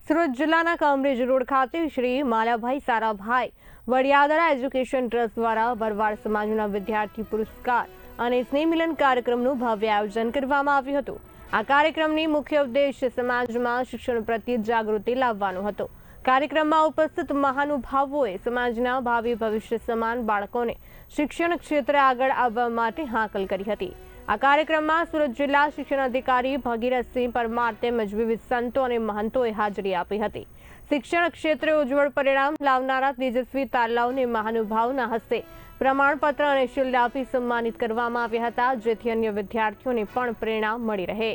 સુરત જિલ્લાના કામરેજ રોડ ખાતે Shri Malabhai Sarabhai વડિયાદરા education trust દ્વારા ભરવાડ સમાજના વિદ્યાર્થી પુરસ્કાર અને સ્નેહ મિલન કાર્યક્રમનું ભવ્ય આયોજન કરવામાં આવ્યું હતું। આ કાર્યક્રમની મુખ્ય ઉદ્દેશ સમાજમાં શિક્ષણ પ્રત્યે જાગૃતિ લાવવાનો હતો। કાર્યક્રમમાં ઉપસ્થિત મહાનુભાવોએ સમાજના ભાવિ ભવિષ્ય સમાન બાળકોને શિક્ષણ ક્ષેત્રે આગળ આવવા માટે હાકલ કરી હતી। આ કાર્યક્રમમાં સુરત જિલ્લા શિક્ષણ અધિકારી ભગીરથસિંહ પરમાર તેમજ વિવિધ સંતો અને મહંતોએ હાજરી આપી હતી। શિક્ષણ ક્ષેત્રે ઉજ્જવળ પરિણામ લાવનારા તેજસ્વી તારલાઓને મહાનુભાવના હસ્તે પ્રમાણપત્ર અને શિલ્ડ આપી સન્માનિત કરવામાં આવ્યા હતા, જેથી અન્ય વિદ્યાર્થીઓને પણ પ્રેરણા મળી રહે।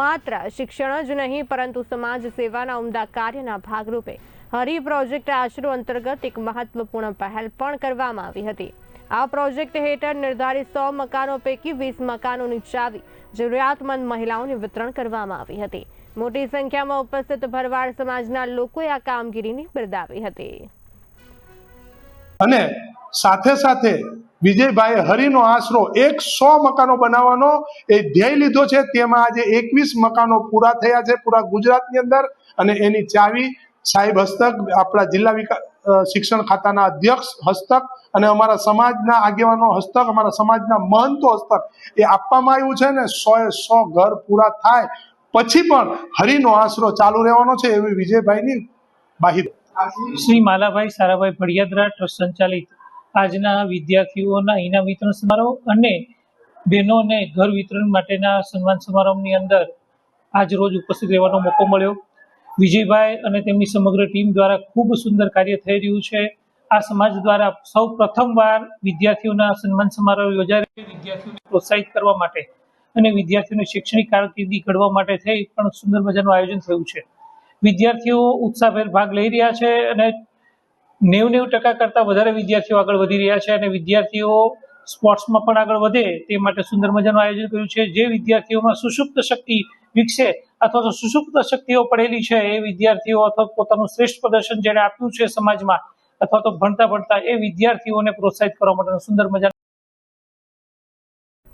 માત્ર શિક્ષણ જ નહીં પરંતુ સમાજ સેવાના ઉમદા કાર્યના ભાગરૂપે હરિ પ્રોજેક્ટ આશરો અંતર્ગત એક મહત્વપૂર્ણ પહેલ પણ કરવામાં આવી હતી। આ પ્રોજેક્ટ હેઠળ નિર્ધારિત 100 મકાનો પૈકી 20 મકાનોની ચાવી જરૂરિયાતમંદ મહિલાઓને વિતરણ કરવામાં આવી હતી। મોટી સંખ્યામાં ઉપસ્થિત ભરવાડ સમાજના લોકોએ આ કામગીરીને બિરદાવી હતી। અને સાથે સાથે વિજયભાઈ હરિનો આશરો 100 મકાનો બનાવવાનો એ ધ્યેય લીધો છે। તેમાં આજે 21 મકાનો પૂરા થયા છે પૂરા ગુજરાતની અંદર, અને એની ચાવી સાહેબ હસ્તક, આપણા જિલ્લા શિક્ષણ ખાતાના અધ્યક્ષ હસ્તક અને અમારા સમાજના આગેવાનો હસ્તક, અમારા સમાજના મહંતો હસ્તક એ આપવામાં આવ્યું છે ને 100 ઘર પૂરા થાય પછી પણ હરિનો આશરો ચાલુ રહેવાનો છે એવી વિજયભાઈની બાહિતી। શ્રી માલાભાઈ સારાભાઈ વડિયાદરા ટ્રસ્ટ સંચાલિત આજના વિદ્યાર્થીઓના ઇનામ વિતરણ સમારોહ અને બહેનોને ઘર વિતરણ માટેના સન્માન સમારોહની અંદર આજ રોજ ઉપસ્થિત રહેવાનો મોકો મળ્યો। વિજયભાઈ અને તેમની સમગ્ર ટીમ દ્વારા ખૂબ સુંદર કાર્ય થઈ રહ્યું છે। આ સમાજ દ્વારા સૌ પ્રથમવાર વિદ્યાર્થીઓના સન્માન સમારોહ યોજાઈ વિદ્યાર્થીઓને પ્રોત્સાહિત કરવા માટે અને વિદ્યાર્થીઓની શૈક્ષણિક કારકિર્દી ઘડવા માટે થઈ પણ સુંદર મજાનું આયોજન થયું છે। વિદ્યાર્થીઓ ઉત્સાહભેર ભાગ લઈ રહ્યા છે અને 90% કરતાં વધારે વિદ્યાર્થીઓ આગળ વધી રહ્યા છે અને વિદ્યાર્થીઓ સ્પોર્ટ્સમાં પણ આગળ વધે તે માટે સુંદર મજાનું આયોજન કર્યું છે। જે વિદ્યાર્થીઓમાં સુષુપ્ત શક્તિ વિકસે અથવા તો સુષુપ્ત શક્તિઓ પડેલી છે એ વિદ્યાર્થીઓ અથવા પોતાનું શ્રેષ્ઠ પ્રદર્શન જેણે આપ્યું છે સમાજમાં અથવા તો ભણતા એ વિદ્યાર્થીઓને પ્રોત્સાહિત કરવા માટેનું સુંદર મજાનું